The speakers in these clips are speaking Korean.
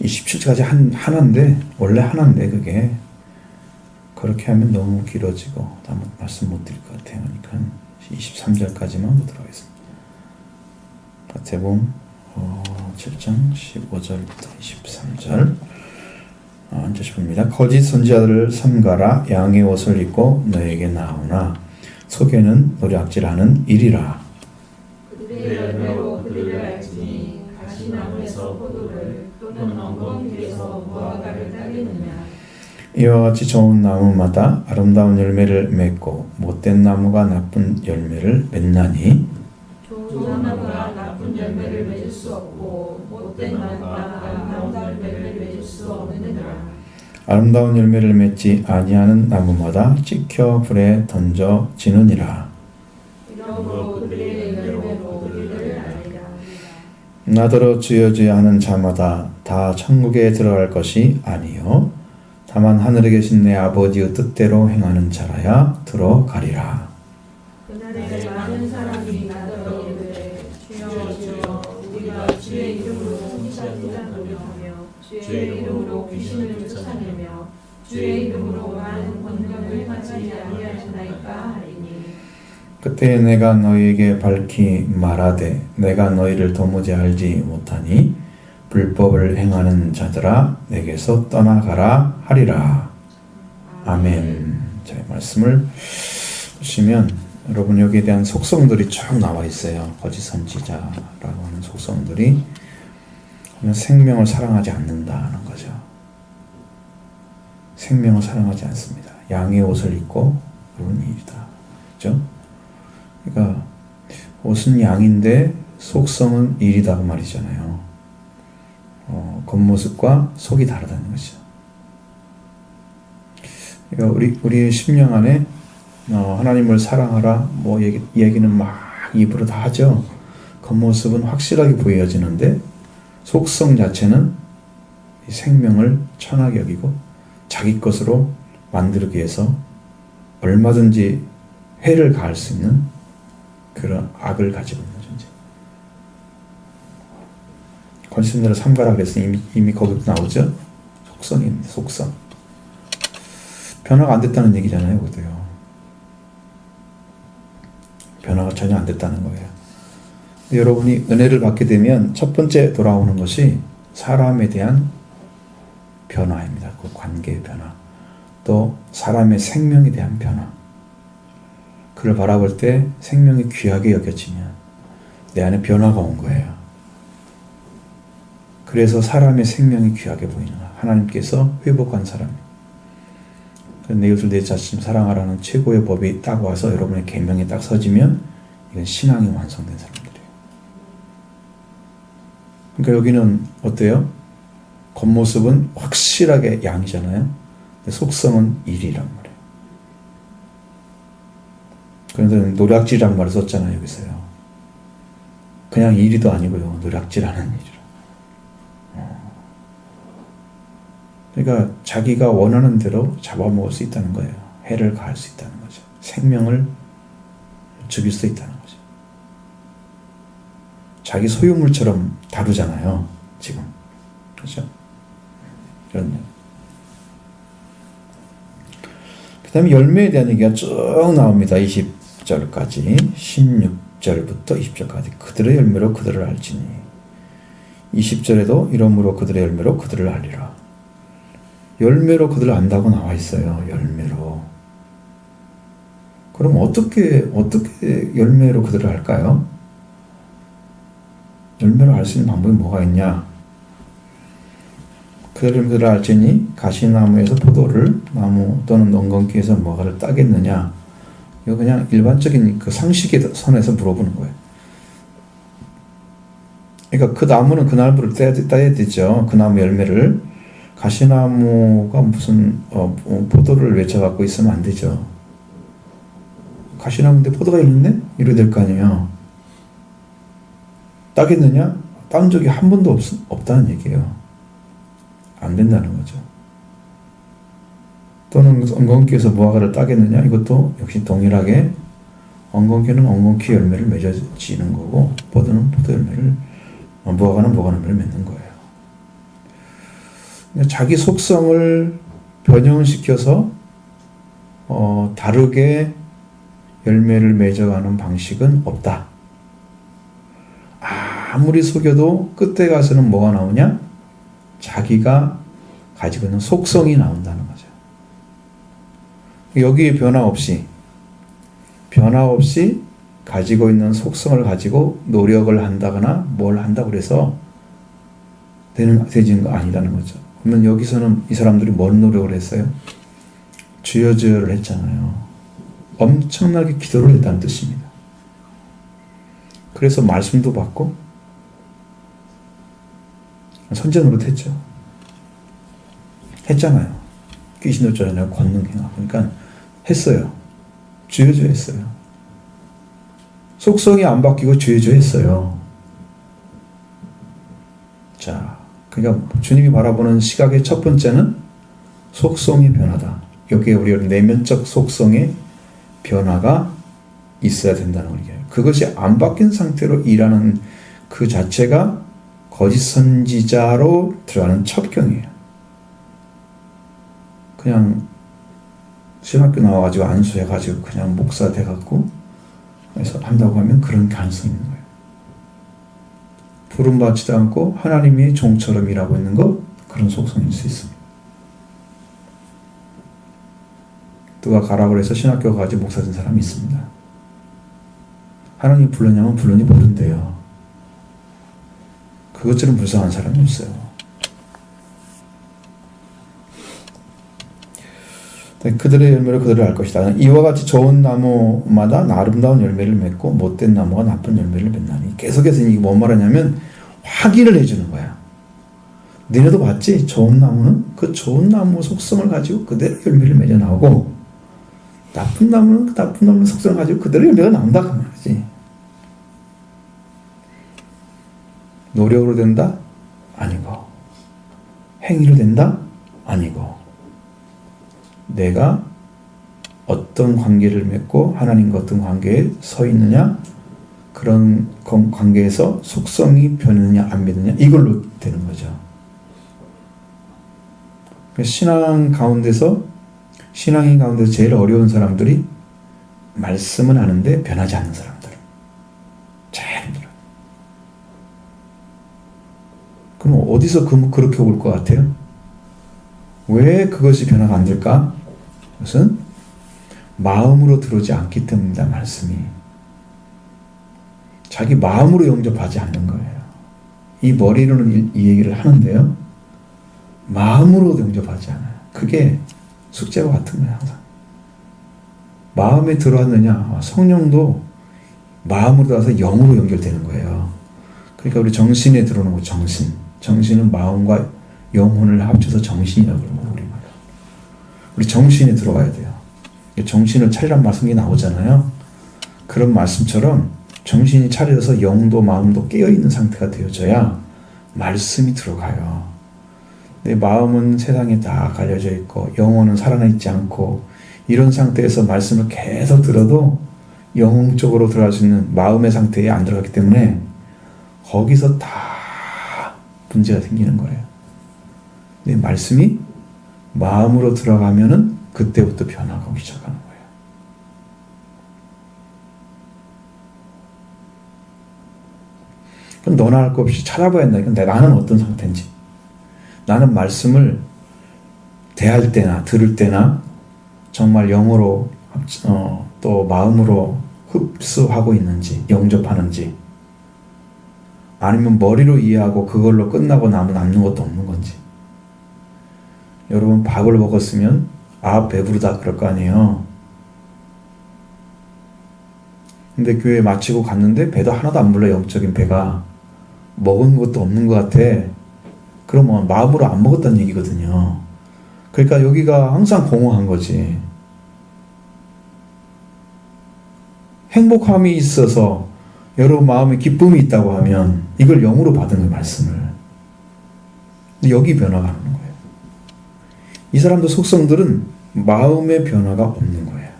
27절까지 하나인데, 원래 하나인데 그게 그렇게 하면 너무 길어지고 아무 말씀 못 드릴 것 같아요. 그러니까 23절까지만 보도록 하겠습니다. 마태복음 7장 15절부터 23절 앉아서 봅니다. 거짓 선지자들을 삼가라. 양의 옷을 입고 너에게 나오나 속에는 노략질하는 일이라. 그들의 열매로 그들을 알지니 가시나무에서 포도를 또는 엉겅퀴에서 무화과를 따겠느냐. 이와 같이 좋은 나무마다 아름다운 열매를 맺고 못된 나무가 나쁜 열매를 맺나니 좋은 나무가 나쁜 열매를 맺을 수 없고 못된 나무가 아름다운 열매를 맺을 수 없느니라. 아름다운 열매를 맺지 아니하는 나무마다 찍혀 불에 던져지느니라. 이러므로 그들의 열매로 그들을 알리라. 나더러 주여 주여 하는 자마다 다 천국에 들어갈 것이 아니요 다만 하늘에 계신 내 아버지의 뜻대로 행하는 자라야 들어가리라. 그날에 많은 사람이 나더러 이르되 주여 주여 우리가 주의 이름으로 천사들을 노력하며 주의 이름으로 귀신을 쫓아내며 주의 이름으로 많은 권능을 하지 아니하였나이까 하리니. 그때 내가 너희에게 밝히 말하되 내가 너희를 도무지 알지 못하니 불법을 행하는 자들아 내게서 떠나가라 하리라. 아멘. 자, 이 말씀을 보시면 여러분 여기에 대한 속성들이 쭉 나와 있어요. 거짓 선지자라고 하는 속성들이 생명을 사랑하지 않는다는 거죠. 생명을 사랑하지 않습니다. 양의 옷을 입고 그런 일이다. 그렇죠? 그러니까 옷은 양인데 속성은 일이다 그 말이잖아요. 겉모습과 속이 다르다는 것이죠. 그러니까 우리의 심령 안에 하나님을 사랑하라 뭐 얘기는 막 입으로 다 하죠. 겉모습은 확실하게 보여지는데 속성 자체는 이 생명을 천하게 여기고 자기 것으로 만들기 위해서 얼마든지 해를 가할 수 있는 그런 악을 가지고 있는 존재. 권신들을 삼가라 그랬으니 이미 거기도 나오죠. 속성입니다. 속성. 변화가 안 됐다는 얘기잖아요. 그것도요. 변화가 전혀 안 됐다는 거예요. 여러분이 은혜를 받게 되면 첫 번째 돌아오는 것이 사람에 대한 변화입니다. 그 관계의 변화. 또 사람의 생명에 대한 변화. 그를 바라볼 때 생명이 귀하게 여겨지면 내 안에 변화가 온 거예요. 그래서 사람의 생명이 귀하게 보이는 거야. 하나님께서 회복한 사람. 내 이웃을 내 자신 사랑하라는 최고의 법이 딱 와서 여러분의 계명에 딱 서지면 이건 신앙이 완성된 사람들이에요. 그러니까 여기는 어때요? 겉모습은 확실하게 양이잖아요. 근데 속성은 일이란 말이에요. 그런데 노략질이란 말을 썼잖아요. 여기서요. 그냥 일이도 아니고요. 노략질하는 일이라. 그러니까 자기가 원하는 대로 잡아먹을 수 있다는 거예요. 해를 가할 수 있다는 거죠. 생명을 죽일 수 있다는 거죠. 자기 소유물처럼 다루잖아요. 지금. 그렇죠? 그런 얘기. 그 다음에 열매에 대한 얘기가 쭉 나옵니다. 20절까지 16절부터 20절까지 그들의 열매로 그들을 알지니 20절에도 이러므로 그들의 열매로 그들을 알리라. 열매로 그들을 안다고 나와 있어요. 열매로. 그럼 어떻게 열매로 그들을 알까요? 열매로 알 수 있는 방법이 뭐가 있냐? 그들을 알지니 가시나무에서 포도를 나무 또는 엉겅퀴에서 무화과를 따겠느냐? 이거 그냥 일반적인 그 상식의 선에서 물어보는 거예요. 그러니까 그 나무는 그 나무를 따야 되죠. 그 나무 열매를. 가시나무가 무슨 포도를 외쳐갖고 있으면 안 되죠. 가시나무인데 포도가 있네? 이래야 될 거 아니에요. 따겠느냐? 딴 적이 한 번도 없다는 얘기예요. 안 된다는 거죠. 또는 엉겅퀴에서 무화과를 따겠느냐? 이것도 역시 동일하게 엉겅퀴는 엉겅퀴 열매를 맺어지는 거고 포도는 포도 열매를 무화과는 무화과 열매를 맺는 거예요. 자기 속성을 변형시켜서 다르게 열매를 맺어가는 방식은 없다. 아무리 속여도 끝에 가서는 뭐가 나오냐? 자기가 가지고 있는 속성이 나온다는 거죠. 여기에 변화 없이 가지고 있는 속성을 가지고 노력을 한다거나 뭘 한다고 그래서 되는 거 아니라는 거죠. 그러면 여기서는 이 사람들이 뭔 노력을 했어요? 주여 주여를 했잖아요. 엄청나게 기도를 했다는 뜻입니다. 그래서 말씀도 받고 선제 노릇했죠. 했잖아요. 귀신을 쫓아내고 권능 행하고 그러니까 했어요. 주여 주여 했어요. 속성이 안 바뀌고 주여 주여 했어요. 자, 그러니까 주님이 바라보는 시각의 첫 번째는 속성의 변화다. 여기에 우리가 내면적 속성의 변화가 있어야 된다는 거예요. 그것이 안 바뀐 상태로 일하는 그 자체가 거짓 선지자로 들어가는 첩경이에요. 그냥 신학교 나와가지고 안수해가지고 그냥 목사 돼갖고 그래서 한다고 하면 그런 가능성이 있는 거예요. 부름받지도 않고 하나님의 종처럼 일하고 있는 것, 그런 속성일 수 있습니다. 누가 가라고 해서 신학교 가가지고 목사 된 사람이 있습니다. 하나님이 불렀냐면 불렀니 모른대요. 그것처럼 불쌍한 사람이 없어요. 그들의 열매를 그들을 알 것이다. 이와 같이 좋은 나무마다 아름다운 열매를 맺고 못된 나무가 나쁜 열매를 맺나니. 계속해서 이게 뭔 말하냐면 확인을 해주는 거야. 너네도 봤지? 좋은 나무는 그 좋은 나무 속성을 가지고 그대로 열매를 맺어 나오고 나쁜 나무는 그 나쁜 나무 속성을 가지고 그대로 열매가 나온다 그 말이지. 노력으로 된다? 아니고 행위로 된다? 아니고 내가 어떤 관계를 맺고 하나님과 어떤 관계에 서 있느냐, 그런 관계에서 속성이 변하느냐 안 변하느냐 이걸로 되는 거죠. 신앙인 가운데서 제일 어려운 사람들이 말씀은 아는데 변하지 않는 사람들. 제일 힘들어요. 그럼 어디서 그렇게 올 것 같아요? 왜 그것이 변화가 안 될까? 그것은 마음으로 들어오지 않기 때문이다. 말씀이 자기 마음으로 영접하지 않는 거예요. 이 머리로는 이 얘기를 하는데요, 마음으로 영접하지 않아요. 그게 숙제와 같은 거예요. 항상 마음에 들어왔느냐, 성령도 마음으로 들어와서 영으로 연결되는 거예요. 그러니까 우리 정신에 들어오는 거, 정신은 마음과 영혼을 합쳐서 정신이라고 그러는 거예요. 우리 정신에 들어와야 돼요. 정신을 차리란 말씀이 나오잖아요. 그런 말씀처럼 정신이 차려서 영도 마음도 깨어있는 상태가 되어져야 말씀이 들어가요. 내 마음은 세상에 다 갈려져 있고 영혼은 살아있지 않고 이런 상태에서 말씀을 계속 들어도 영혼적으로 들어갈 수 있는 마음의 상태에 안 들어갔기 때문에 거기서 다 문제가 생기는 거예요. 내 말씀이 마음으로 들어가면은 그때부터 변화가 오기 시작하는 거예요. 그럼 너나 할 것 없이 찾아봐야 한다니까. 나는 어떤 상태인지. 나는 말씀을 대할 때나 들을 때나 정말 영으로 또 마음으로 흡수하고 있는지, 영접하는지, 아니면 머리로 이해하고 그걸로 끝나고 남는 것도 없는 건지. 여러분 밥을 먹었으면 배부르다 그럴 거 아니에요. 근데 교회 마치고 갔는데 배도 하나도 안 불러. 영적인 배가 먹은 것도 없는 것 같아. 그러면 마음으로 안 먹었다는 얘기거든요. 그러니까 여기가 항상 공허한 거지. 행복함이 있어서 여러분 마음에 기쁨이 있다고 하면 이걸 영으로 받은 거예요, 말씀을. 근데 여기 변화가 없는 거예요. 이 사람들 속성들은 마음의 변화가 없는 거예요.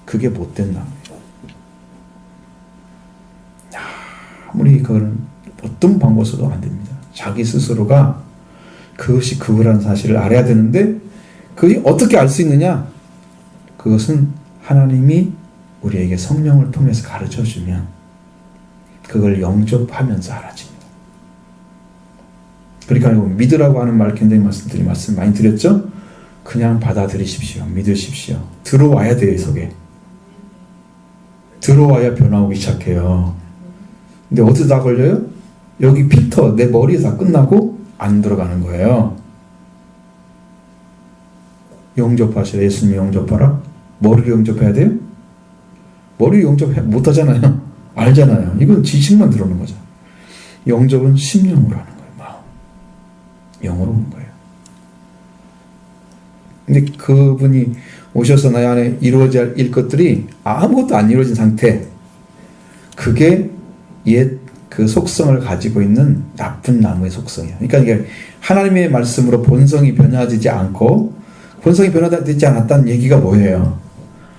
그게 못된 나무예요. 아무리 그걸 어떤 방법 써도 안 됩니다. 자기 스스로가 그것이 그거라는 사실을 알아야 되는데 그것이 어떻게 알 수 있느냐? 그것은 하나님이 우리에게 성령을 통해서 가르쳐주면 그걸 영접하면서 알아집니다. 그러니까 믿으라고 하는 말 굉장히 말씀 많이 드렸죠? 그냥 받아들이십시오. 믿으십시오. 들어와야 돼요, 이 속에. 들어와야 변화오기 시작해요. 근데 어디서 다 걸려요? 여기 필터, 내 머리에서 다 끝나고 안 들어가는 거예요. 영접하시라. 예수님이 영접하라. 머리를 영접해야 돼요? 머리 영접 못하잖아요. 알잖아요. 이건 지식만 들어오는 거죠. 영접은 심령으로 하는 거예요. 마음. 영으로 오는 거예요. 근데 그분이 오셔서 나의 안에 이루어져야 할 것들이 아무것도 안 이루어진 상태, 그게 옛 그 속성을 가지고 있는 나쁜 나무의 속성이에요. 그러니까 이게 하나님의 말씀으로 본성이 변화되지 않고, 본성이 변화되지 않았다는 얘기가 뭐예요?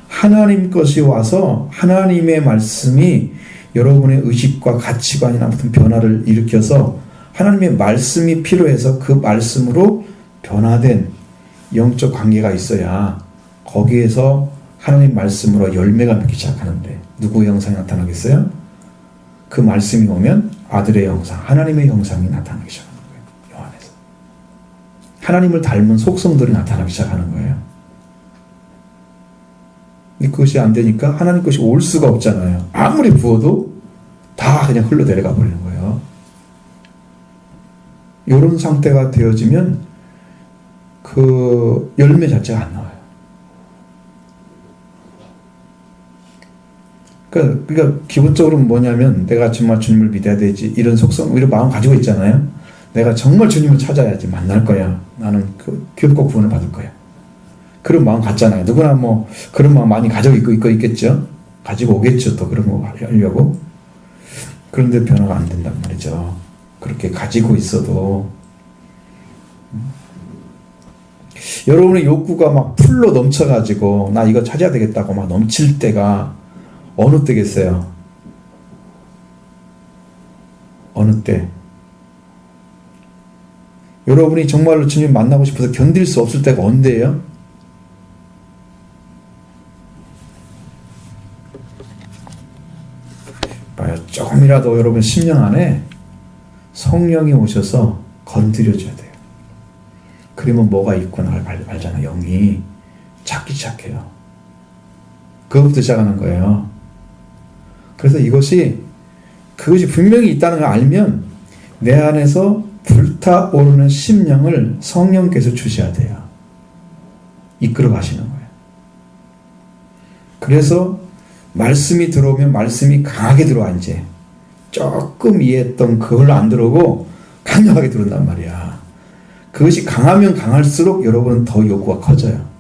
하나님 것이 와서 하나님의 말씀이 여러분의 의식과 가치관이나 무슨 변화를 일으켜서 하나님의 말씀이 필요해서 그 말씀으로 변화된 영적 관계가 있어야 거기에서 하나님 말씀으로 열매가 맺기 시작하는데, 누구의 형상이 나타나겠어요? 그 말씀이 오면 아들의 형상, 하나님의 형상이 나타나기 시작하는 거예요. 요 안에서 하나님을 닮은 속성들이 나타나기 시작하는 거예요. 근데 그것이 안 되니까 하나님 것이 올 수가 없잖아요. 아무리 부어도 다 그냥 흘러 내려가 버리는 거예요. 이런 상태가 되어지면 그 열매 자체가 안 나와요. 그러니까 기본적으로 뭐냐면, 내가 정말 주님을 믿어야 되지, 이런 속성, 이런 마음 가지고 있잖아요. 내가 정말 주님을 찾아야지 만날 거야. 나는 그 결코 구원을 받을 거야. 그런 마음 갖잖아요. 누구나 뭐 그런 마음 많이 가지고 있겠죠. 가지고 오겠죠. 또 그런 거 하려고. 그런데 변화가 안 된단 말이죠. 그렇게 가지고 있어도 여러분의 욕구가 막 풀로 넘쳐가지고 나 이거 찾아야 되겠다고 막 넘칠 때가 어느 때겠어요? 어느 때? 여러분이 정말로 주님 만나고 싶어서 견딜 수 없을 때가 언제예요? 봐요. 조금이라도 여러분 심령 안에 성령이 오셔서 건드려줘야 돼요. 그러면 뭐가 있구나 알잖아. 영이 찾기 시작해요. 그것부터 시작하는 거예요. 그래서 그것이 분명히 있다는 걸 알면 내 안에서 불타오르는 심령을 성령께서 주셔야 돼요. 이끌어 가시는 거예요. 그래서 말씀이 들어오면 말씀이 강하게 들어와. 이제 조금 이해했던 그걸 안 들어오고 강력하게 들어온단 말이야. 그것이 강하면 강할수록 여러분은 더 욕구가 커져요.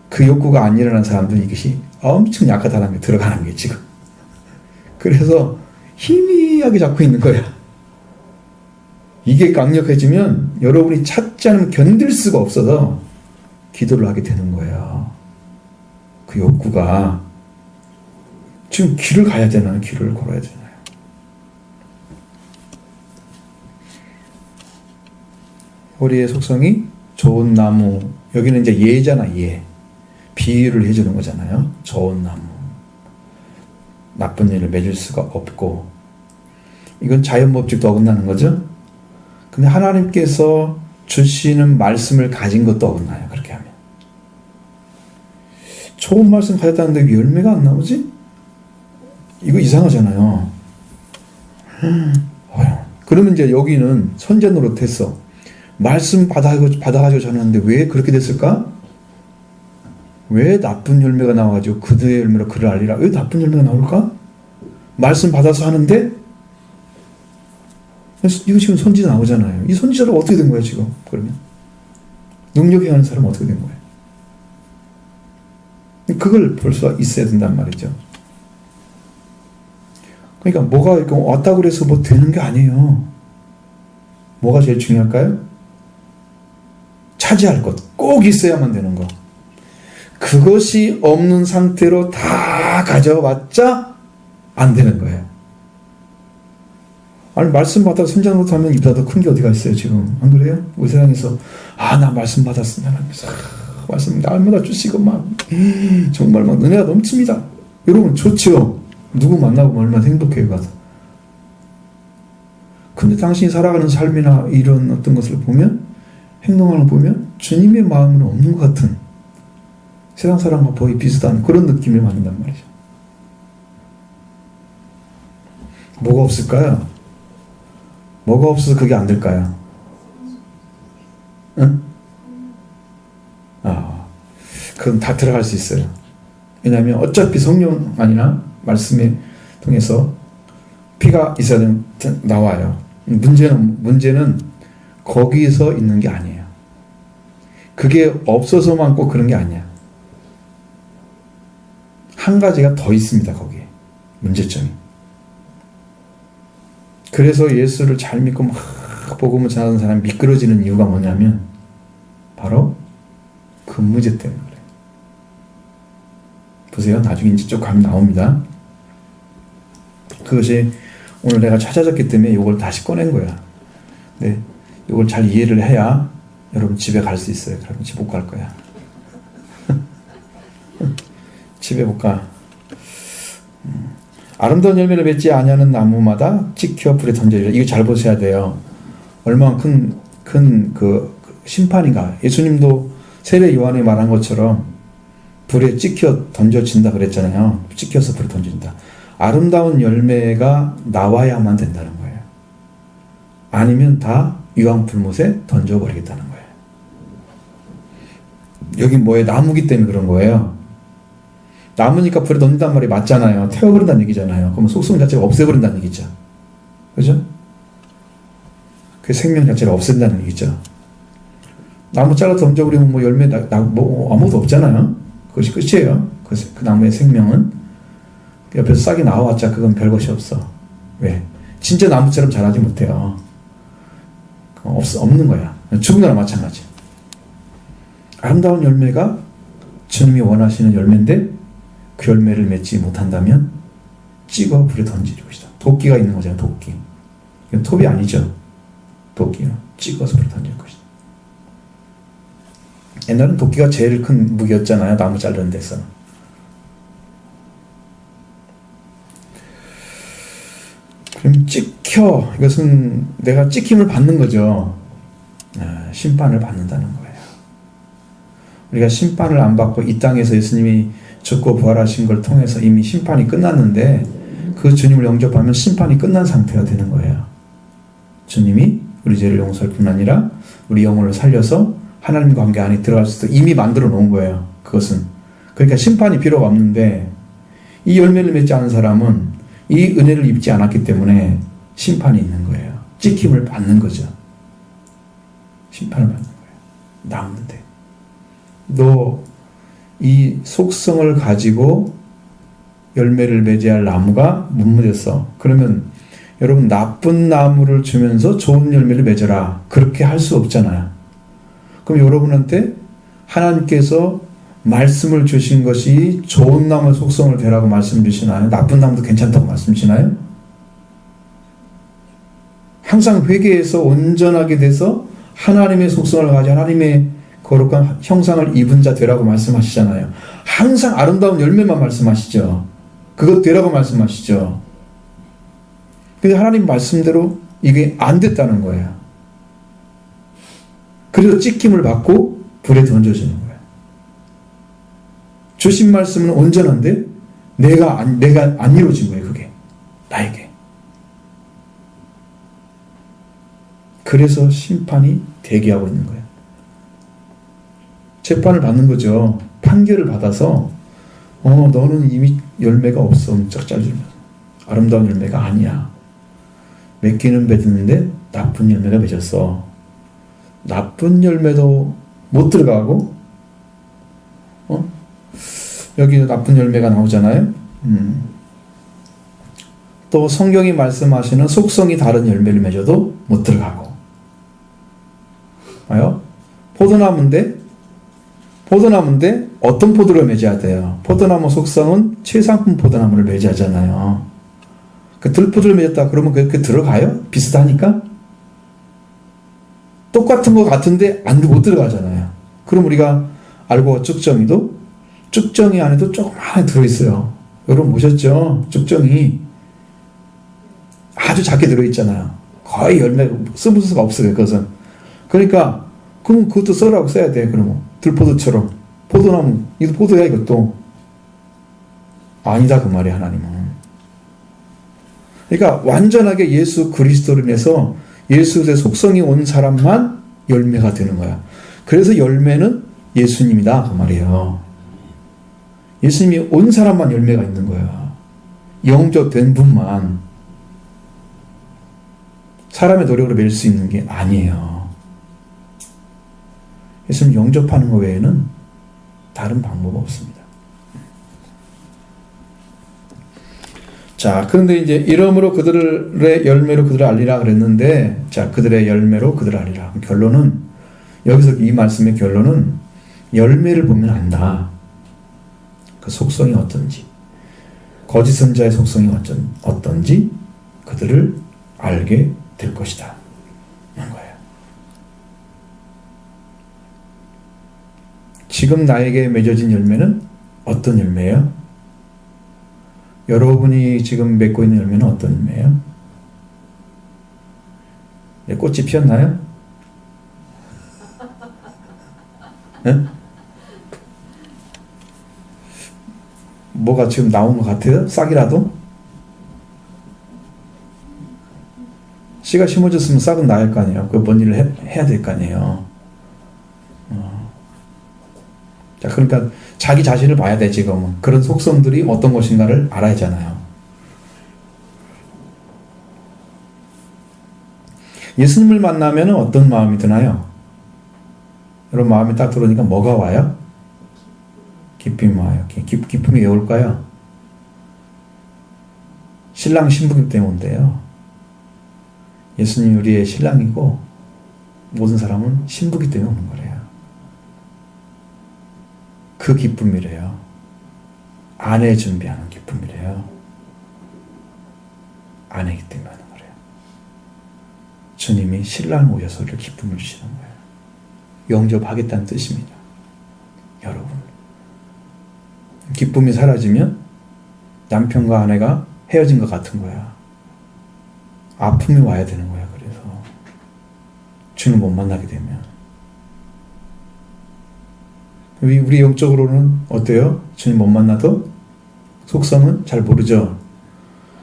그 욕구가 안 일어난 사람들은 이것이 엄청 약하다는 게 들어가는 게 지금. 그래서 희미하게 잡고 있는 거야. 이게 강력해지면 여러분이 찾지 않으면 견딜 수가 없어서 기도를 하게 되는 거예요. 그 욕구가 지금 길을 가야 되나요? 길을 걸어야 되나요? 우리의 속성이 좋은 나무, 여기는 이제 예잖아. 예. 비유를 해주는 거잖아요. 좋은 나무, 나쁜 일을 맺을 수가 없고, 이건 자연법칙도 어긋나는 거죠. 근데 하나님께서 주시는 말씀을 가진 것도 어긋나요. 그렇게 하면 좋은 말씀 가졌다는데 왜 열매가 안 나오지? 이거 이상하잖아요. 그러면 이제 여기는 선제 노릇했어. 말씀 받아가지고 전하는데 왜 그렇게 됐을까? 왜 나쁜 열매가 나와가지고 그들의 열매로 그를 알리라. 왜 나쁜 열매가 나올까? 말씀 받아서 하는데 이거 지금 선지자 나오잖아요. 이 선지자를 어떻게 된 거야 지금? 그러면 능력이 하는 사람은 어떻게 된 거예요? 그걸 볼 수 있어야 된단 말이죠. 그러니까 뭐가 이렇게 왔다 그래서 뭐 되는 게 아니에요. 뭐가 제일 중요할까요? 차지할 것, 꼭 있어야만 되는 거. 그것이 없는 상태로 다 가져봤자 안 되는 거예요. 아니 말씀 받아 성장 못하면 이보다 더 큰 게 어디가 있어요 지금. 안 그래요? 우리 세상에서 나 말씀 받았으면 하면서 말씀 날마다 주시고 막 정말 막 은혜가 넘칩니다. 여러분 좋죠? 누구 만나고 얼마나 행복해요 가서. 근데 당신이 살아가는 삶이나 이런 어떤 것을 보면 행동하는 거 보면 주님의 마음은 없는 것 같은 세상 사람과 거의 비슷한 그런 느낌을 받는단 말이죠. 뭐가 없을까요? 뭐가 없어서 그게 안 될까요? 응? 그건 다 들어갈 수 있어요. 왜냐하면 어차피 성령 아니나 말씀에 통해서 피가 있어야 나와요. 문제는 거기서 있는 게 아니에요. 그게 없어서만 꼭 그런 게 아니야. 한 가지가 더 있습니다. 거기에 문제점이. 그래서 예수를 잘 믿고 막 복음을 전하는 사람이 미끄러지는 이유가 뭐냐면 바로 그 문제 때문에 그래요. 보세요. 나중에 이제 쭉 가면 나옵니다. 그것이 오늘 내가 찾아졌기 때문에 이걸 다시 꺼낸 거야. 네, 이걸 잘 이해를 해야 여러분 집에 갈 수 있어요. 그러면 집 못 갈 거야. 집에 못 가. 아름다운 열매를 맺지 아니하는 나무마다 찍혀 불에 던져지라. 이거 잘 보셔야 돼요. 얼마나 큰 그 심판인가. 예수님도 세례 요한이 말한 것처럼 불에 찍혀 던져진다 그랬잖아요. 찍혀서 불에 던진다. 아름다운 열매가 나와야만 된다는 거예요. 아니면 다 유황불못에 던져버리겠다는 거예요. 여기 뭐예요? 나무기 때문에 그런 거예요. 나무니까 불에 던진단 말이 맞잖아요. 태워버린다는 얘기잖아요. 그러면 속성 자체가 없애버린다는 얘기죠. 그죠? 그 생명 자체를 없앤다는 얘기죠. 나무 잘라 던져버리면 뭐 열매 뭐 아무것도 없잖아요. 그것이 끝이에요. 그 나무의 생명은. 옆에서 싹이 나와봤자 그건 별것이 없어. 왜? 진짜 나무처럼 자라지 못해요. 없는 거야. 죽은 거나 마찬가지. 아름다운 열매가 주님이 원하시는 열매인데 그 열매를 맺지 못한다면 찍어 불에 던질 것이다. 도끼가 있는 거잖아요. 도끼. 이건 톱이 아니죠. 도끼요. 찍어서 불에 던질 것이다. 옛날엔 도끼가 제일 큰 무기였잖아요. 나무 자르는 데서. 그럼 찍혀. 이것은 내가 찍힘을 받는 거죠. 심판을 받는다는 거예요. 우리가 심판을 안 받고 이 땅에서 예수님이 죽고 부활하신 걸 통해서 이미 심판이 끝났는데 그 주님을 영접하면 심판이 끝난 상태가 되는 거예요. 주님이 우리 죄를 용서할 뿐 아니라 우리 영혼을 살려서 하나님 관계 안에 들어갈 수 있도록 이미 만들어 놓은 거예요. 그것은. 그러니까 심판이 필요가 없는데 이 열매를 맺지 않은 사람은 이 은혜를 입지 않았기 때문에 심판이 있는 거예요. 찍힘을 받는 거죠. 심판을 받는 거예요. 나오는데 너 이 속성을 가지고 열매를 맺어야 할 나무가 못 맺었어. 그러면 여러분 나쁜 나무를 주면서 좋은 열매를 맺어라. 그렇게 할 수 없잖아요. 그럼 여러분한테 하나님께서 말씀을 주신 것이 좋은 나무의 속성을 되라고 말씀 주시나요? 나쁜 나무도 괜찮다고 말씀 주시나요? 항상 회개해서 온전하게 돼서 하나님의 속성을 가지고 하나님의 거룩한 형상을 입은 자 되라고 말씀하시잖아요. 항상 아름다운 열매만 말씀하시죠. 그것 되라고 말씀하시죠. 근데 하나님 말씀대로 이게 안 됐다는 거예요. 그래서 찍힘을 받고 불에 던져지는 거예요. 주신 말씀은 온전한데 내가 안 이루어진 거예요. 그게 나에게. 그래서 심판이 대기하고 있는 거예요. 재판을 받는 거죠. 판결을 받아서 너는 이미 열매가 없어. 엄청 잘리면서 아름다운 열매가 아니야. 맺기는 맺었는데 나쁜 열매가 맺었어. 나쁜 열매도 못 들어가고 여기 나쁜 열매가 나오잖아요. 또 성경이 말씀하시는 속성이 다른 열매를 맺어도 못 들어가고 봐요. 포도나무인데 어떤 포도를 맺어야 돼요? 포도나무 속성은 최상품 포도나무를 맺어야 하잖아요. 그 들포들을 맺었다 그러면 그 들어가요? 비슷하니까? 똑같은 거 같은데 못 들어가잖아요. 그럼 우리가 알고 쭉정이 안에도 조금 안에 들어있어요. 여러분 보셨죠? 쭉정이 아주 작게 들어있잖아요. 거의 열매 써볼 수가 없어요. 그것은. 그러니까 그럼 그것도 써라고 써야 돼. 그러면 들포도처럼 포도나무 이거 포도야 이것도 아니다 그 말이야 하나님은. 그러니까 완전하게 예수 그리스도를 인해서 예수의 속성이 온 사람만 열매가 되는 거야. 그래서 열매는 예수님이다 그 말이에요. 예수님이 온 사람만 열매가 있는 거야. 영접 된 분만. 사람의 노력으로 맺을 수 있는 게 아니에요. 예수님 영접하는 것 외에는 다른 방법 없습니다. 자, 그런데 이제 이러므로 그들의 열매로 그들을 알리라 그랬는데, 자, 그들의 열매로 그들을 알리라. 결론은, 여기서 이 말씀의 결론은 열매를 보면 안다. 그 속성이 어떤지, 거짓 선자의 속성이 어떤지 그들을 알게 될 것이다. 하는 거예요. 지금 나에게 맺어진 열매는 어떤 열매예요? 여러분이 지금 맺고 있는 열매는 어떤 열매예요? 꽃이 피었나요? 네? 뭐가 지금 나온 것 같아요? 싹이라도? 씨가 심어졌으면 싹은 나을 거 아니에요. 그 뭔 일을 해야 될 거 아니에요. 자, 그러니까 자기 자신을 봐야 돼, 지금은. 그런 속성들이 어떤 것인가를 알아야 하잖아요. 예수님을 만나면 어떤 마음이 드나요? 여러분 마음이 딱 들어오니까 뭐가 와요? 기쁨이 와요. 기쁨이 왜 올까요? 신랑 신부기 때문인데요. 예수님이 우리의 신랑이고 모든 사람은 신부기 때문에 오는 거래요. 그 기쁨이래요. 아내 준비하는 기쁨이래요. 아내이기 때문에 하는 거래요. 주님이 신랑 오셔서 우리를 기쁨을 주시는 거예요. 영접하겠다는 뜻입니다. 여러분. 기쁨이 사라지면 남편과 아내가 헤어진 것 같은 거야. 아픔이 와야 되는 거야. 그래서 주님 못 만나게 되면 우리 영적으로는 어때요? 주님 못 만나도 속성은 잘 모르죠.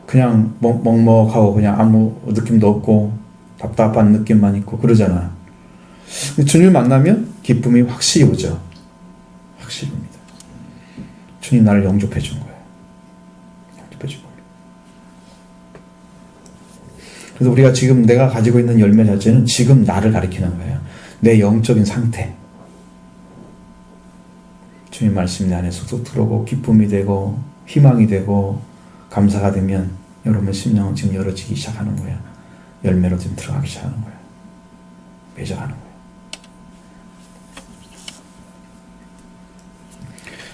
그냥 먹먹하고 그냥 아무 느낌도 없고 답답한 느낌만 있고 그러잖아. 주님을 만나면 기쁨이 확실히 오죠. 확실히 옵니다. 주님 나를 영접해 준 거예요. 영접해 준 거예요. 그래서 우리가 지금 내가 가지고 있는 열매 자체는 지금 나를 가리키는 거예요. 내 영적인 상태. 주님 말씀이 내 안에 쏙쏙 들어오고 기쁨이 되고 희망이 되고 감사가 되면 여러분의 심령은 지금 열어지기 시작하는 거예요. 열매로 지금 들어가기 시작하는 거예요. 맺어가는 거예요.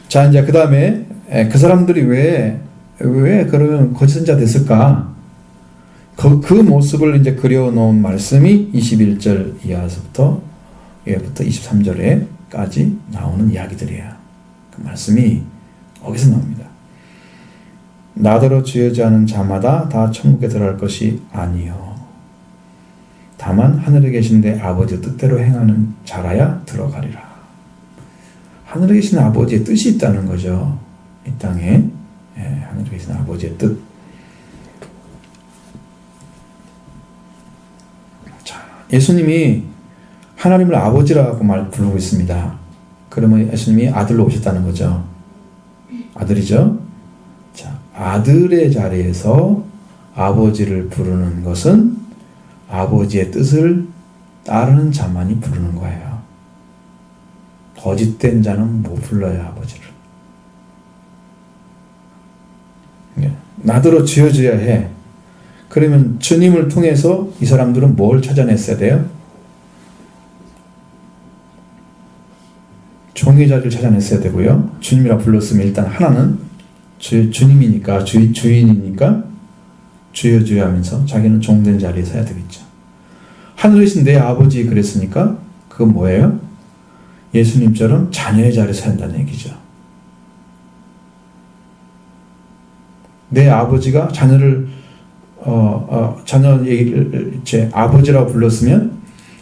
자, 이제 그 다음에 그 사람들이 왜 그러면 거짓 선자 됐을까? 그 모습을 이제 그려놓은 말씀이 21절 이하서부터 23절에까지 나오는 이야기들이에요. 그 말씀이 거기서 나옵니다. 나더러 죄지 않은 자마다 다 천국에 들어갈 것이 아니요. 다만 하늘에 계신 내 아버지 뜻대로 행하는 자라야 들어가리라. 하늘에 계신 아버지의 뜻이 있다는 거죠. 이 땅에 하늘에 계신 아버지의 뜻. 자, 예수님이 하나님을 아버지라고 부르고 있습니다. 그러면 예수님이 아들로 오셨다는 거죠. 아들이죠. 자, 아들의 자리에서 아버지를 부르는 것은 아버지의 뜻을 따르는 자만이 부르는 거예요. 거짓된 자는 못 불러요, 아버지를. 나더러 지어져야 해. 그러면 주님을 통해서 이 사람들은 뭘 찾아냈어야 돼요? 종의 자리를 찾아냈어야 되고요. 주님이라 불렀으면 일단 하나는 주님이니까 주인이니까 주여 주여 하면서 자기는 종된 자리에 서야 되겠죠. 하늘에 계신 내 아버지 그랬으니까 그건 뭐예요? 예수님처럼 자녀의 자리에 서야 한다는 얘기죠. 내 아버지가 자녀를 자녀 얘기를 제 아버지라고 불렀으면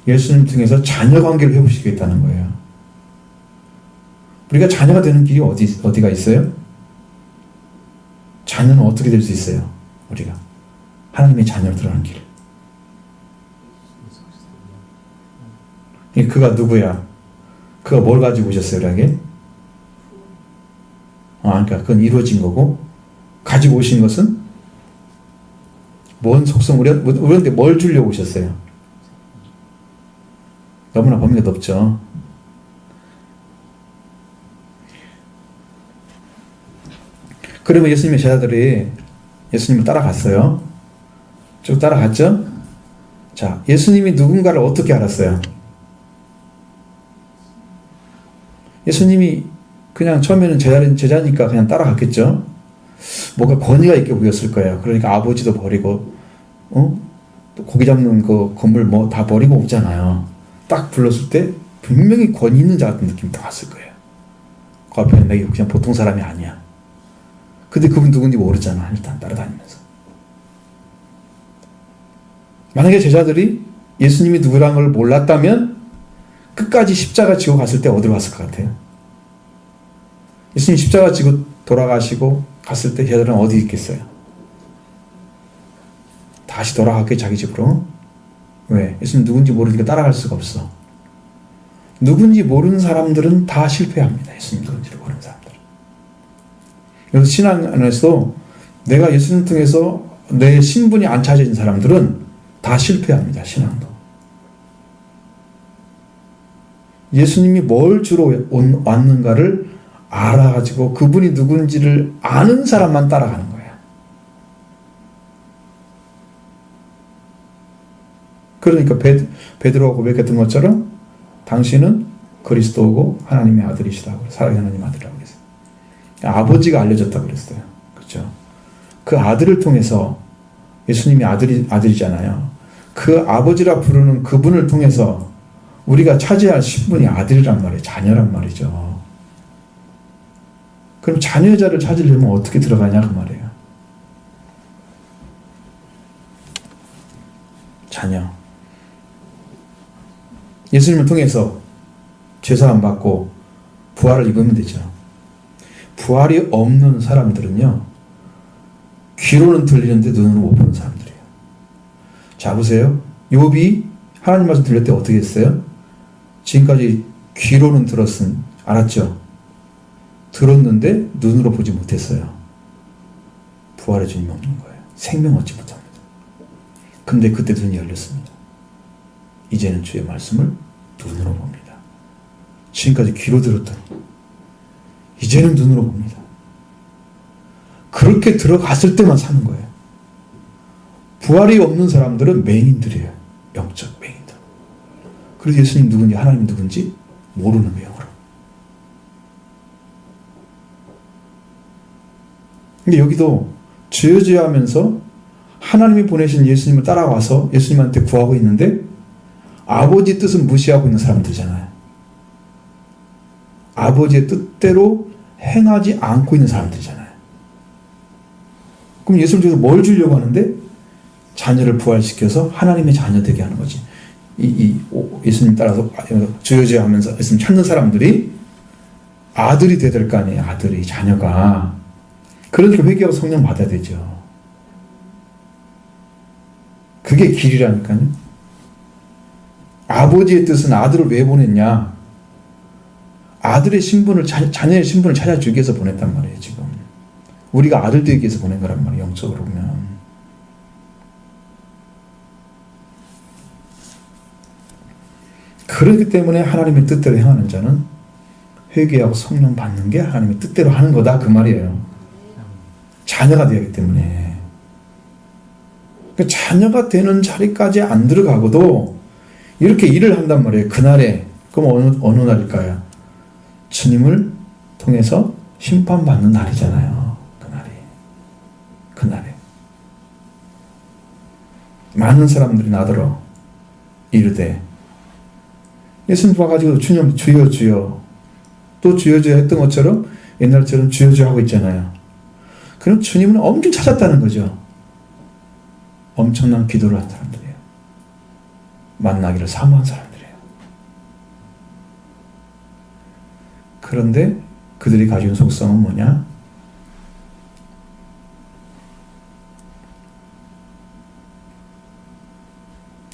예수님 통해서 자녀 관계를 회복시키겠다는 거예요. 우리가 자녀가 되는 길이 어디가 있어요? 자녀는 어떻게 될 수 있어요? 우리가 하나님의 자녀로 들어가는 길. 그가 누구야? 그가 뭘 가지고 오셨어요, 우리에게? 그러니까 그건 이루어진 거고, 가지고 오신 것은 뭔 속성, 우리한테 뭘 주려고 오셨어요? 너무나 범위가 넓죠. 그러면 예수님의 제자들이 예수님을 따라갔어요. 쭉 따라갔죠? 자, 예수님이 누군가를 어떻게 알았어요? 예수님이 그냥 처음에는 제자니까 그냥 따라갔겠죠? 뭔가 권위가 있게 보였을 거예요. 그러니까 아버지도 버리고, 또 고기 잡는 그 건물 뭐 다 버리고 오잖아요. 딱 불렀을 때 분명히 권위 있는 자 같은 느낌이 딱 왔을 거예요. 그 앞에는 내가 그냥 보통 사람이 아니야. 근데 그분 누군지 모르잖아. 일단 따라다니면서. 만약에 제자들이 예수님이 누구라는 걸 몰랐다면 끝까지 십자가 지고 갔을 때 어디로 갔을 것 같아요? 예수님 십자가 지고 돌아가시고 갔을 때 제자들은 어디 있겠어요? 다시 돌아갔겠죠, 자기 집으로. 왜? 예수님 누군지 모르니까 따라갈 수가 없어. 누군지 모르는 사람들은 다 실패합니다. 예수님 누군지를 모르는 사람들은. 그래서 신앙 안에서 내가 예수님 통해서 내 신분이 안 찾아진 사람들은 다 실패합니다. 신앙도. 예수님이 뭘 주로 왔는가를 알아가지고 그분이 누군지를 아는 사람만 따라가는 거예요. 그러니까 베드로가 고백했던 것처럼 당신은 그리스도고 하나님의 아들이시다고, 살아계신 하나님의 아들이라고 그랬어요. 아버지가 알려줬다고 그랬어요. 그렇죠? 그 아들을 통해서 예수님이 아들이잖아요. 그 아버지라 부르는 그분을 통해서 우리가 차지할 신분이 아들이란 말이에요. 자녀란 말이죠. 그럼 자녀의 자를 찾으려면 어떻게 들어가냐 그 말이에요. 자녀. 예수님을 통해서 죄사함 받고 부활을 입으면 되죠. 부활이 없는 사람들은요, 귀로는 들리는데 눈으로 못 보는 사람들이에요. 자, 보세요. 욥이 하나님 말씀 들릴 때 어떻게 했어요? 지금까지 귀로는 알았죠? 들었는데 눈으로 보지 못했어요. 부활의 주님이 없는 거예요. 생명 얻지 못합니다. 근데 그때 눈이 열렸습니다. 이제는 주의 말씀을 눈으로 봅니다. 지금까지 귀로 들었더니 이제는 눈으로 봅니다. 그렇게 들어갔을 때만 사는 거예요. 부활이 없는 사람들은 맹인들이에요. 영적 맹인들. 그래서 예수님 누군지 하나님 누군지 모르는 거예요. 근데 여기도 주여 주여 하면서 하나님이 보내신 예수님을 따라와서 예수님한테 구하고 있는데 아버지의 뜻은 무시하고 있는 사람들이잖아요. 아버지의 뜻대로 행하지 않고 있는 사람들이잖아요. 그럼 예수님 쪽에서 뭘 주려고 하는데? 자녀를 부활시켜서 하나님의 자녀 되게 하는 거지. 예수님 따라서 주여 주여 하면서 예수님 찾는 사람들이 아들이 돼야 될 거 아니에요. 아들이, 자녀가. 그러니까 회개하고 성령 받아야 되죠. 그게 길이라니까요. 아버지의 뜻은 아들을 왜 보냈냐? 아들의 신분을, 자녀의 신분을 찾아주기 위해서 보냈단 말이에요, 지금. 우리가 아들 되기 위해서 보낸 거란 말이에요, 영적으로 보면. 그렇기 때문에 하나님의 뜻대로 행하는 자는 회개하고 성령 받는 게 하나님의 뜻대로 하는 거다, 그 말이에요. 자녀가 되기 때문에. 자녀가 되는 자리까지 안 들어가고도 이렇게 일을 한단 말이에요. 그날에. 그럼 어느 날일까요? 주님을 통해서 심판받는 날이잖아요. 그날에. 많은 사람들이 나더러 이르되, 예수님 와가지고 주님 주여 주여, 또 주여 주여 했던 것처럼 옛날처럼 주여 주여 하고 있잖아요. 그럼 주님은 엄청 찾았다는 거죠. 엄청난 기도를 한 사람들이에요. 만나기를 사모한 사람들이에요. 그런데 그들이 가진 속성은 뭐냐?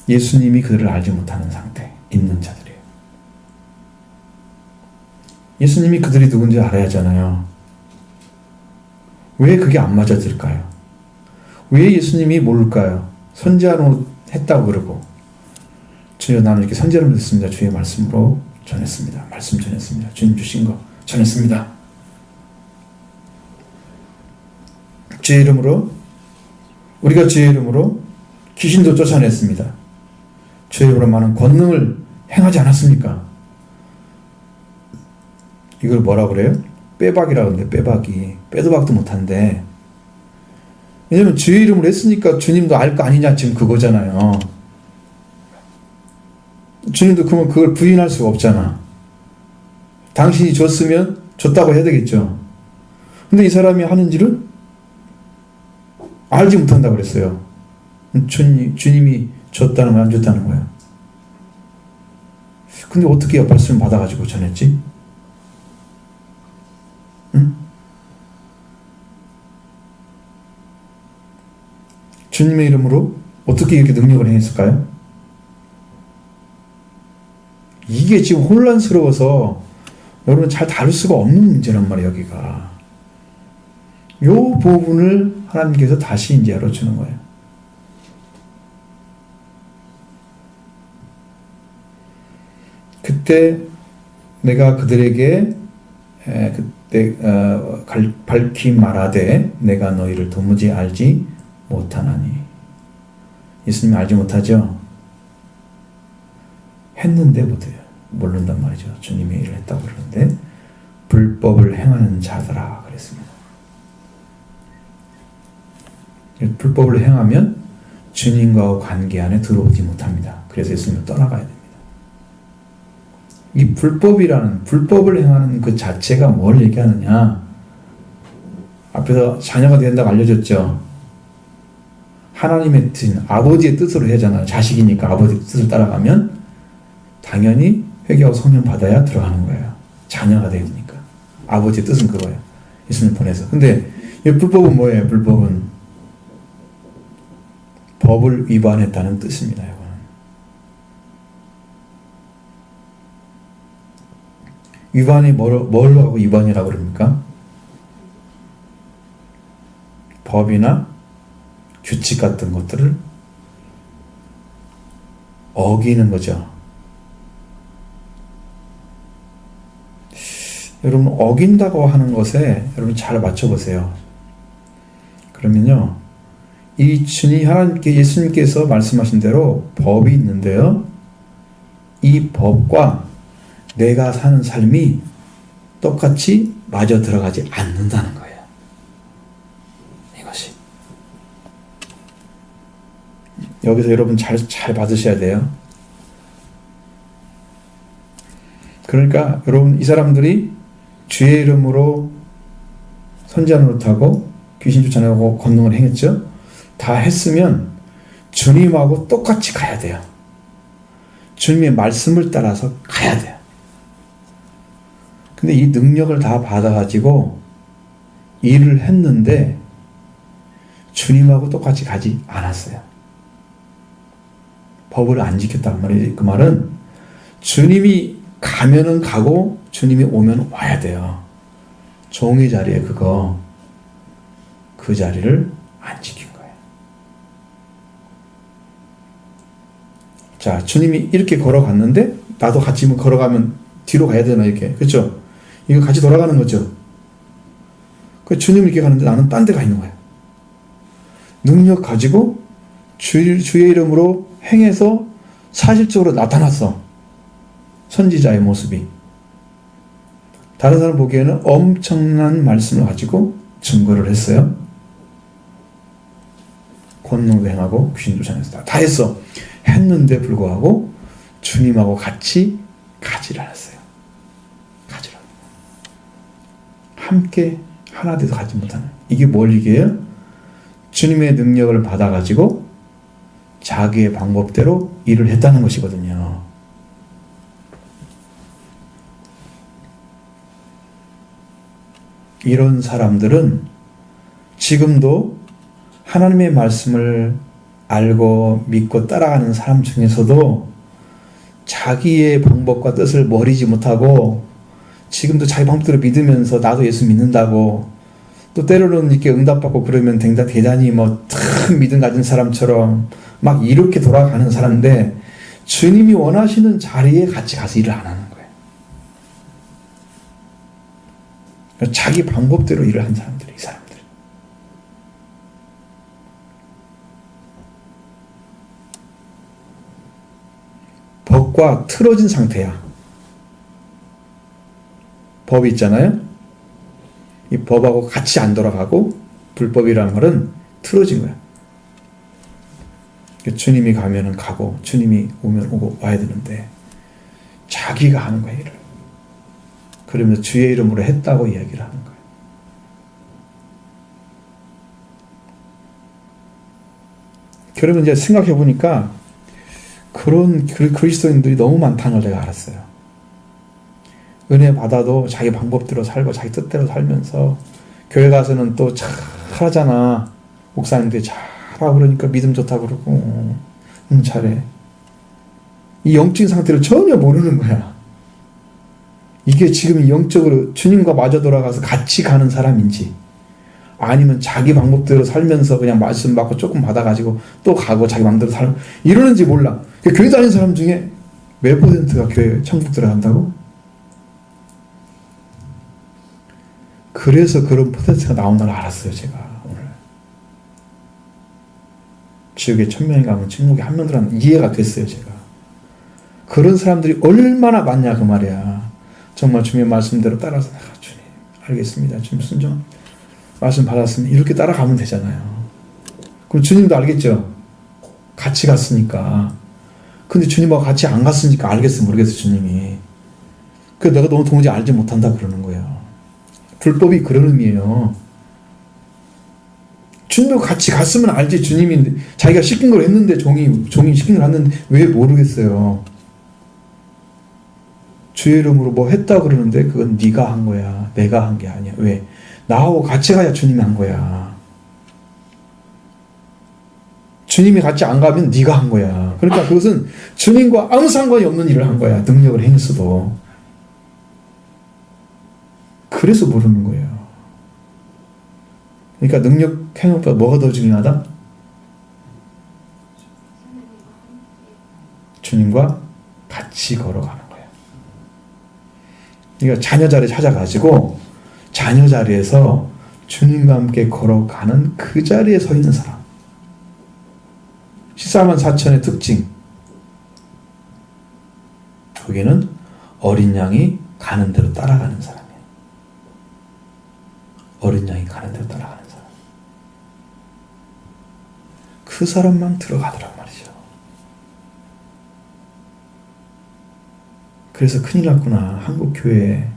예수님이 그들을 알지 못하는 상태, 있는 자들이에요. 예수님이 그들이 누군지 알아야 하잖아요. 왜 그게 안 맞아질까요? 왜 예수님이 모를까요? 선지자로 했다고 그러고, 주여 나는 이렇게 선지자로 했습니다. 주의 말씀으로 전했습니다. 말씀 전했습니다. 주님 주신 거 전했습니다. 주의 이름으로, 우리가 주의 이름으로 귀신도 쫓아냈습니다. 주의 이름으로 많은 권능을 행하지 않았습니까? 이걸 뭐라 그래요? 빼박이라고 하는데, 빼박이. 빼도 박도 못한데, 왜냐면 주의 이름으로 했으니까 주님도 알 거 아니냐, 지금 그거잖아요. 주님도 그러면 그걸 부인할 수가 없잖아. 당신이 줬으면 줬다고 해야 되겠죠. 근데 이 사람이 하는 일은 알지 못한다고 그랬어요. 주님이 줬다는 거야, 안 줬다는 거야. 근데 어떻게 말씀 받아가지고 전했지? 응? 주님의 이름으로 어떻게 이렇게 능력을 행했을까요? 이게 지금 혼란스러워서 여러분 잘 다룰 수가 없는 문제란 말이에요, 여기가. 요 부분을 하나님께서 다시 이제 열어주는 거예요. 그때 내가 그들에게 밝히 말하되 내가 너희를 도무지 알지 못하나니. 예수님이 알지 못하죠? 했는데 못해요. 모른단 말이죠. 주님의 일을 했다고 그러는데, 불법을 행하는 자들아 그랬습니다. 불법을 행하면 주님과 관계 안에 들어오지 못합니다. 그래서 예수님을 떠나가야 됩니다. 이 불법을 행하는 그 자체가 뭘 얘기하느냐? 앞에서 자녀가 된다고 알려줬죠. 하나님의 뜻, 아버지의 뜻으로 하잖아요. 자식이니까 아버지의 뜻을 따라가면 당연히 회개하고 성령 받아야 들어가는 거예요. 자녀가 되니까. 아버지의 뜻은 그거예요. 예수님 보내서. 근데 이 불법은 뭐예요? 불법은 법을 위반했다는 뜻입니다. 이거는. 위반이 뭘로 하고 위반이라고 그럽니까? 법이나 규칙 같은 것들을 어기는 거죠. 여러분, 어긴다고 하는 것에 여러분 잘 맞춰보세요. 그러면요, 이 주님 하나님께 예수님께서 말씀하신 대로 법이 있는데요, 이 법과 내가 사는 삶이 똑같이 맞아 들어가지 않는다는 거예요. 이것이. 여기서 여러분 잘 받으셔야 돼요. 그러니까 여러분, 이 사람들이 주의 이름으로 선지자 노릇하고 귀신 쫓아내고 권능을 행했죠. 다 했으면 주님하고 똑같이 가야 돼요. 주님의 말씀을 따라서 가야 돼요. 근데 이 능력을 다 받아가지고 일을 했는데 주님하고 똑같이 가지 않았어요. 법을 안 지켰단 말이에요. 그 말은 주님이 가면은 가고 주님이 오면 와야 돼요. 종의 자리에 그 자리를 안 지킨 거예요. 자, 주님이 이렇게 걸어갔는데 나도 같이 걸어가면 뒤로 가야 되나, 이렇게. 그렇죠? 이거 같이 돌아가는 거죠. 그 주님이 이렇게 가는데 나는 딴 데 가 있는 거예요. 능력 가지고 주의 이름으로 행해서 사실적으로 나타났어. 선지자의 모습이. 다른 사람 보기에는 엄청난 말씀을 가지고 증거를 했어요. 권능도 행하고 귀신 쫓아냈어. 다 했어. 했는데 불구하고 주님하고 같이 가지를 않았어요. 가지를 함께 하나 돼서 가지 못하는. 이게 뭘 얘기해요? 주님의 능력을 받아가지고 자기의 방법대로 일을 했다는 것이거든요. 이런 사람들은 지금도 하나님의 말씀을 알고 믿고 따라가는 사람 중에서도 자기의 방법과 뜻을 버리지 못하고 지금도 자기 방법대로 믿으면서 나도 예수 믿는다고 또 때로는 이렇게 응답받고 그러면 대단히 큰 믿음 가진 사람처럼 막 이렇게 돌아가는 사람인데 주님이 원하시는 자리에 같이 가서 일을 안 하는 거예요. 자기 방법대로 일을 한 사람들이 이 사람들. 법과 틀어진 상태야. 법이 있잖아요. 이 법하고 같이 안 돌아가고 불법이라는 말은 틀어진 거야. 주님이 가면은 가고 주님이 오면 오고 와야 되는데 자기가 하는 거야 일을. 그러면서 주의 이름으로 했다고 이야기를 하는 거야. 그러면 이제 생각해 보니까 그런 그리스도인들이 너무 많다는 걸 내가 알았어요. 은혜 받아도 자기 방법대로 살고 자기 뜻대로 살면서 교회 가서는 또 잘하잖아. 목사님들이 잘하고 그러니까 믿음 좋다고 그러고 잘해. 이 영적인 상태를 전혀 모르는 거야. 이게 지금 영적으로 주님과 마저 돌아가서 같이 가는 사람인지 아니면 자기 방법대로 살면서 그냥 말씀 받고 조금 받아가지고 또 가고 자기 마음대로 살고 이러는지 몰라. 교회 다니는 사람 중에 몇 %가 교회 천국 들어간다고? 그래서 그런 퍼센트가 나온 걸 알았어요, 제가 오늘. 지옥에 1000명이 가면 천국에 한 명 들어가는 이해가 됐어요, 제가. 그런 사람들이 얼마나 많냐 그 말이야. 정말 주님의 말씀대로 따라서 주님 알겠습니다. 주님 순종 말씀 받았으면 이렇게 따라가면 되잖아요. 그럼 주님도 알겠죠? 같이 갔으니까. 근데 주님하고 같이 안 갔으니까 알겠어 모르겠어 주님이. 그래서 내가 너무 도무지 알지 못한다 그러는 거예요. 불법이 그런 의미예요. 주님하고 같이 갔으면 알지. 주님이 자기가 시킨 걸 했는데 종이 시킨 걸 했는데 왜 모르겠어요. 주의 이름으로 뭐 했다 그러는데 그건 네가 한 거야. 내가 한 게 아니야. 왜? 나하고 같이 가야 주님이 한 거야. 주님이 같이 안 가면 네가 한 거야. 그러니까 그것은 주님과 아무 상관이 없는 일을 한 거야. 능력을 행했어도. 그래서 모르는 거예요. 그러니까 능력 행업보다 뭐가 더 중요하다? 주님과 같이 걸어가는 거예요. 그러니까 자녀 자리에 찾아가지고 자녀 자리에서 주님과 함께 걸어가는 그 자리에 서 있는 사람. 14만 4천의 특징. 거기는 어린 양이 가는 대로 따라가는 사람이에요. 어린 양이 가는 대로 따라가는 사람. 그 사람만 들어가더란 말이죠. 그래서 큰일 났구나. 한국 교회에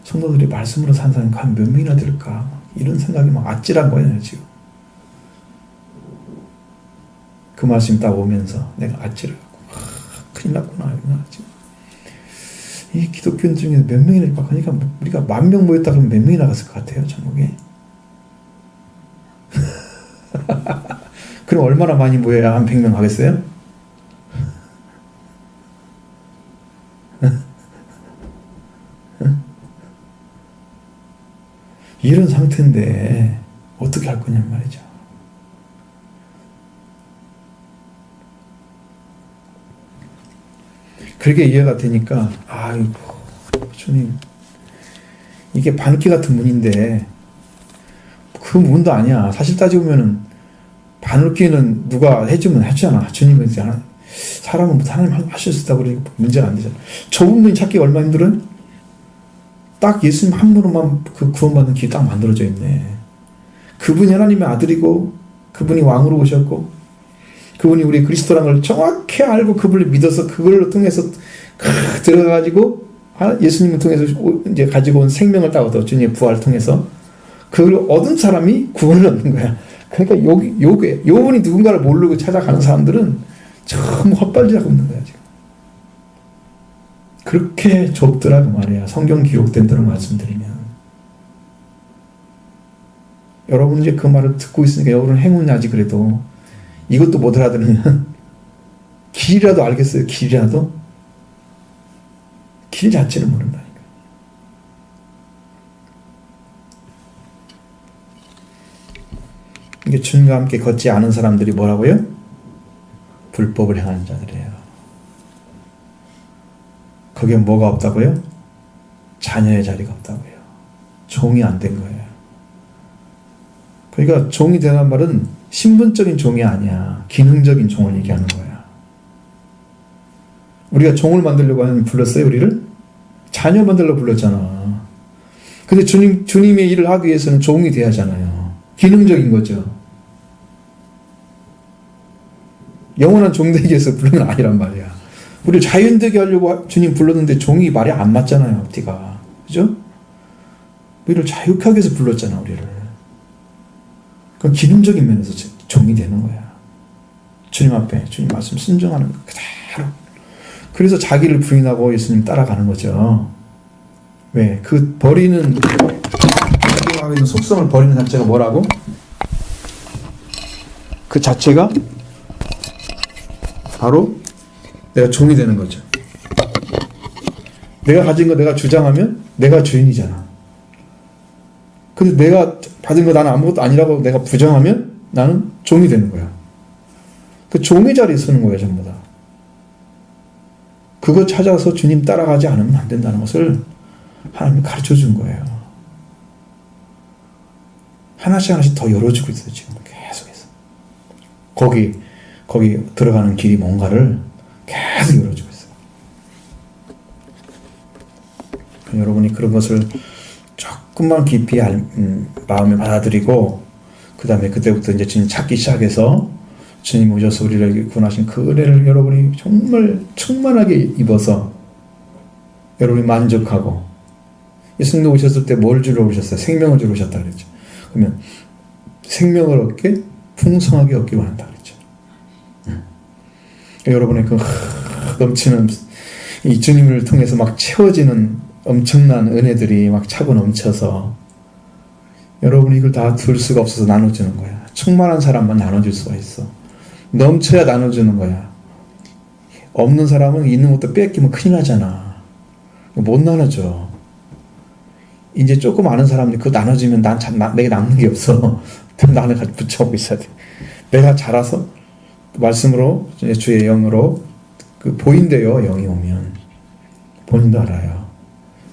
성도들이 말씀으로 산 사람이 한 몇 명이나 될까? 이런 생각이 막 아찔한 거예요, 지금. 그 말씀이 딱 오면서 내가 아찔해갖고, 큰일 났구나. 지금. 이 기독교 중에 몇 명이나 있까? 그러니까 우리가 10,000명 모였다 그러면 몇 명이 나갔을 것 같아요, 전국에? 그럼 얼마나 많이 모여야 한 100명 하겠어요? 이런 상태인데 어떻게 할 거냔 말이죠. 그렇게 이해가 되니까 아이고 주님 이게 반기 같은 문인데 그 문도 아니야. 사실 따지고 보면은 바늘귀는 누가 해주면 해주잖아. 주님은 사람은 하나님 하실 수 있다고 그러니까 문제가 안 되잖아. 좁은 문 찾기가 얼마나 힘들어요? 딱 예수님 한 분으로만 그 구원받는 길이 딱 만들어져 있네. 그분이 하나님의 아들이고 그분이 왕으로 오셨고 그분이 우리 그리스도라는 걸 정확히 알고 그분을 믿어서 그걸로 통해서 들어가가지고 예수님을 통해서 이제 가지고 온 생명을 딱 얻어 주님의 부활을 통해서 그걸 얻은 사람이 구원을 얻는 거야. 그러니까 요분이 누군가를 모르고 찾아가는 사람들은 전부 헛발질하고 있는 거야 지금. 그렇게 좁더라고 말이야. 성경 기록된 대로 말씀드리면. 여러분 이제 그 말을 듣고 있으니까 여러분은 행운이지. 그래도 이것도 못 알아들으면 길이라도 알겠어요. 길이라도 길 자체를 모른다니까. 이게 주님과 함께 걷지 않은 사람들이 뭐라고요? 불법을 행하는 자들이에요. 거기에 뭐가 없다고요? 자녀의 자리가 없다고요. 종이 안 된 거예요. 그러니까 종이 되는 말은 신분적인 종이 아니야. 기능적인 종을 얘기하는 거야. 우리가 종을 만들려고 하면 불렀어요, 우리를? 자녀 만들려고 불렀잖아. 근데 주님의 일을 하기 위해서는 종이 돼야 하잖아요. 기능적인 거죠. 영원한 종 되기 위해서 부른 건 아니란 말이야. 우리를 자연되게 하려고 주님 불렀는데 종이 말이 안 맞잖아요, 앞뒤가. 그죠? 우리를 자유하게 해서 불렀잖아, 우리를. 그건 기능적인 면에서 종이 되는 거야. 주님 앞에, 주님 말씀 순종하는 거 그대로. 그래서 자기를 부인하고 예수님 따라가는 거죠. 왜? 그 버리는, 자기가 있는 속성을 버리는 자체가 뭐라고? 그 자체가 바로 내가 종이 되는 거죠. 내가 가진 거 내가 주장하면 내가 주인이잖아. 근데 내가 받은 거 나는 아무것도 아니라고 내가 부정하면 나는 종이 되는 거야. 그 종의 자리에 서는 거예요, 전부 다. 그거 찾아서 주님 따라가지 않으면 안 된다는 것을 하나님이 가르쳐 준 거예요. 하나씩 하나씩 더 열어주고 있어요, 지금 계속해서. 거기 들어가는 길이 뭔가를 계속 열어주고 있어요. 여러분이 그런 것을 조금만 깊이 마음에 받아들이고 그 다음에 그때부터 이제 주님 찾기 시작해서 주님 오셔서 우리를 구원하신 그 은혜를 여러분이 정말 충만하게 입어서 여러분이 만족하고 예수님 오셨을 때 뭘 주러 오셨어요? 생명을 주러 오셨다 그랬죠. 그러면 생명을 얻게 풍성하게 얻기 원한다 그랬죠. 여러분의 그 넘치는 이 주님을 통해서 막 채워지는 엄청난 은혜들이 막 차고 넘쳐서 여러분이 이걸 다 둘 수가 없어서 나눠주는 거야. 충만한 사람만 나눠줄 수가 있어. 넘쳐야 나눠주는 거야. 없는 사람은 있는 것도 뺏기면 큰일 나잖아. 못 나눠줘. 이제 조금 아는 사람들이 그거 나눠주면 내게 남는 게 없어. 나는 같이 붙여오고 있어야 돼. 내가 자라서 말씀으로 주의 영으로 보인대요. 영이 오면 본인도 알아요.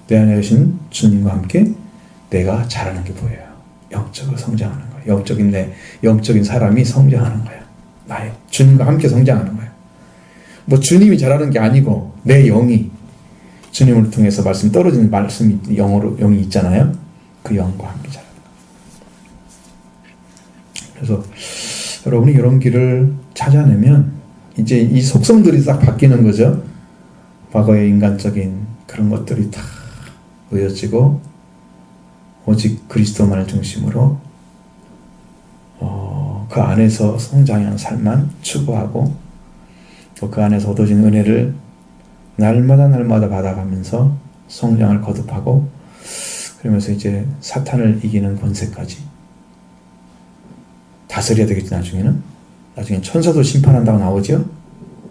내 안에 계신 주님과 함께 내가 자라는 게 보여요. 영적으로 성장하는 거예요. 영적인 사람이 성장하는 거예요. 나의 주님과 함께 성장하는 거예요. 뭐 주님이 자라는 게 아니고 내 영이 주님을 통해서 말씀 떨어지는 말씀이 영이 있잖아요. 그 영과 함께 자라는 거예요. 그래서 여러분이 이런 길을 찾아내면 이제 이 속성들이 딱 바뀌는 거죠. 과거의 인간적인 그런 것들이 다 놓여지고 오직 그리스도만을 중심으로 그 안에서 성장하는 삶만 추구하고 또 그 안에서 얻어진 은혜를 날마다 받아가면서 성장을 거듭하고 그러면서 이제 사탄을 이기는 권세까지 다스려야 되겠지. 나중에 천사도 심판한다고 나오죠.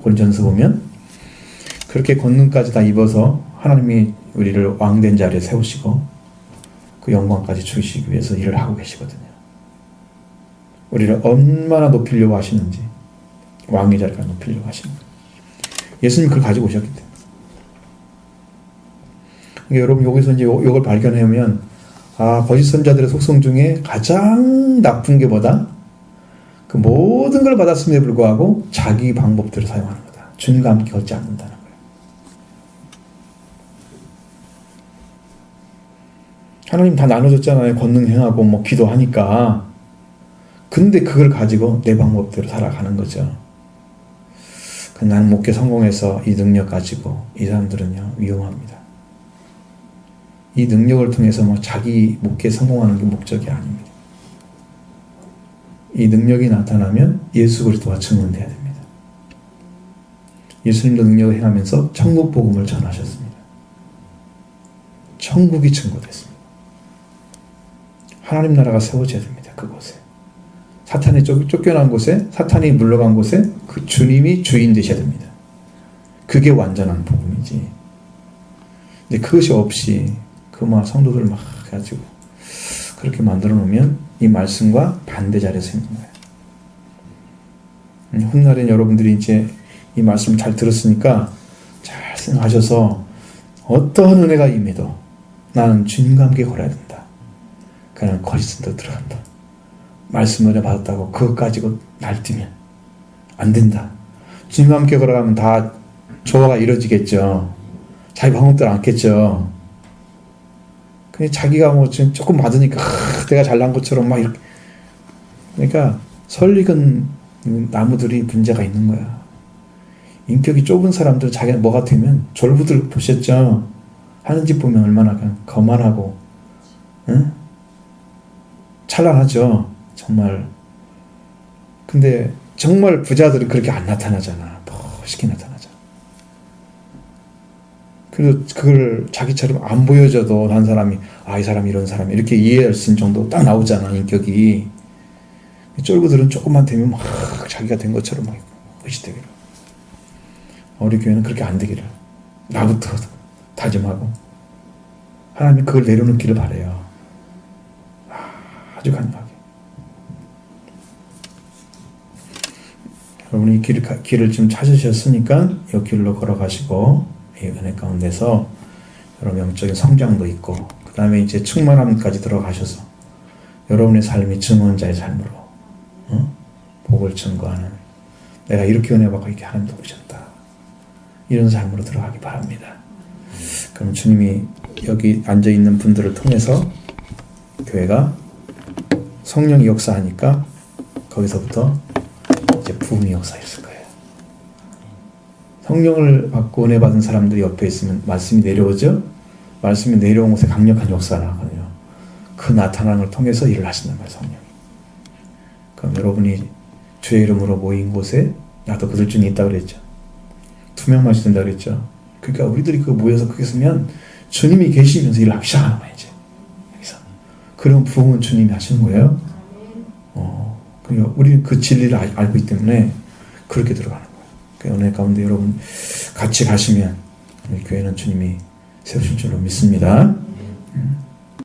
고린전서 보면 그렇게 권능까지 다 입어서 하나님이 우리를 왕된 자리에 세우시고 그 영광까지 주시기 위해서 일을 하고 계시거든요. 우리를 얼마나 높이려고 하시는지 왕의 자리가 높이려고 하시는 거예요. 예수님 그걸 가지고 오셨기 때문에. 그러니까 여러분 여기서 이제 이걸 발견하면 거짓 선자들의 속성 중에 가장 나쁜 게 뭐다? 그 모든 걸 받았음에도 불구하고 자기 방법대로 사용하는 거다. 주님과 함께 걷지 않는다는 거예요. 하나님 다 나눠줬잖아요. 권능 행하고 뭐 기도하니까. 근데 그걸 가지고 내 방법대로 살아가는 거죠. 나는 목회 성공해서 이 능력 가지고 이 사람들은요 위험합니다. 이 능력을 통해서 뭐 자기 목회 성공하는 게 목적이 아닙니다. 이 능력이 나타나면 예수 그리스도와 증언돼야 됩니다. 예수님도 능력을 행하면서 천국 복음을 전하셨습니다. 천국이 증거됐습니다. 하나님 나라가 세워져야 됩니다. 그곳에. 사탄이 쫓겨난 곳에, 사탄이 물러간 곳에 그 주님이 주인 되셔야 됩니다. 그게 완전한 복음이지. 근데 그것이 없이 그 막 성도들 막 해가지고 그렇게 만들어 놓으면 이 말씀과 반대 자리에서 있는 거예요. 훗날엔 여러분들이 이제 이 말씀을 잘 들었으니까 잘 생각하셔서 어떠한 은혜가 임해도 나는 주님과 함께 걸어야 된다. 그냥 거짓선도 들어간다. 말씀을 받았다고 그것 가지고 날뛰면 안 된다. 주님과 함께 걸어가면 다 조화가 이루어지겠죠. 자기 방법대로 않겠죠. 근데 자기가 뭐 지금 조금 받으니까 내가 잘난 것처럼 막 이렇게. 그러니까 설익은 나무들이 문제가 있는 거야. 인격이 좁은 사람들 자기가 뭐 같으면 졸부들 보셨죠? 하는 짓 보면 얼마나 그냥 거만하고 응? 찬란하죠. 정말. 근데 정말 부자들은 그렇게 안 나타나잖아. 멋있게 나타나잖아. 그리고 그걸 자기처럼 안 보여줘도 한 사람이 이 사람이 이런 사람이 이렇게 이해할 수 있는 정도 딱 나오잖아. 인격이. 쫄부들은 조금만 되면 막 자기가 된 것처럼 막 의식되기를. 우리 교회는 그렇게 안 되기를 나부터 다짐하고 하나님이 그걸 내려놓기를 바라요. 아주 간절하게. 여러분이 길을 좀 찾으셨으니까 이 길로 걸어가시고 이 은혜 가운데서 여러분 영적인 성장도 있고 그 다음에 이제 충만함까지 들어가셔서 여러분의 삶이 증언자의 삶으로 복을 증거하는 내가 이렇게 은혜 받고 이렇게 하나님 도우셨다. 이런 삶으로 들어가기 바랍니다. 그럼 주님이 여기 앉아있는 분들을 통해서 교회가 성령이 역사하니까 거기서부터 이제 부흥이 역사했을 거예요. 성령을 받고 은혜 받은 사람들이 옆에 있으면 말씀이 내려오죠? 말씀이 내려온 곳에 강력한 역사가 나거든요. 그 나타나는 걸 통해서 일을 하신단 말이에요, 성령이. 그럼 여러분이 주의 이름으로 모인 곳에 나도 그들 중에 있다고 그랬죠. 투명마시 된다고 그랬죠. 그러니까 우리들이 그거 모여서 그렇게 쓰면 주님이 계시면서 일을 하기 시작하는 거예요, 이제. 여기서. 그런 부흥은 주님이 하시는 거예요. 그러니까 우리는 그 진리를 알고 있기 때문에 그렇게 들어가는 거예요. 그러니까 은혜 가운데 여러분 같이 가시면 우리 교회는 주님이 세우신 줄로 믿습니다.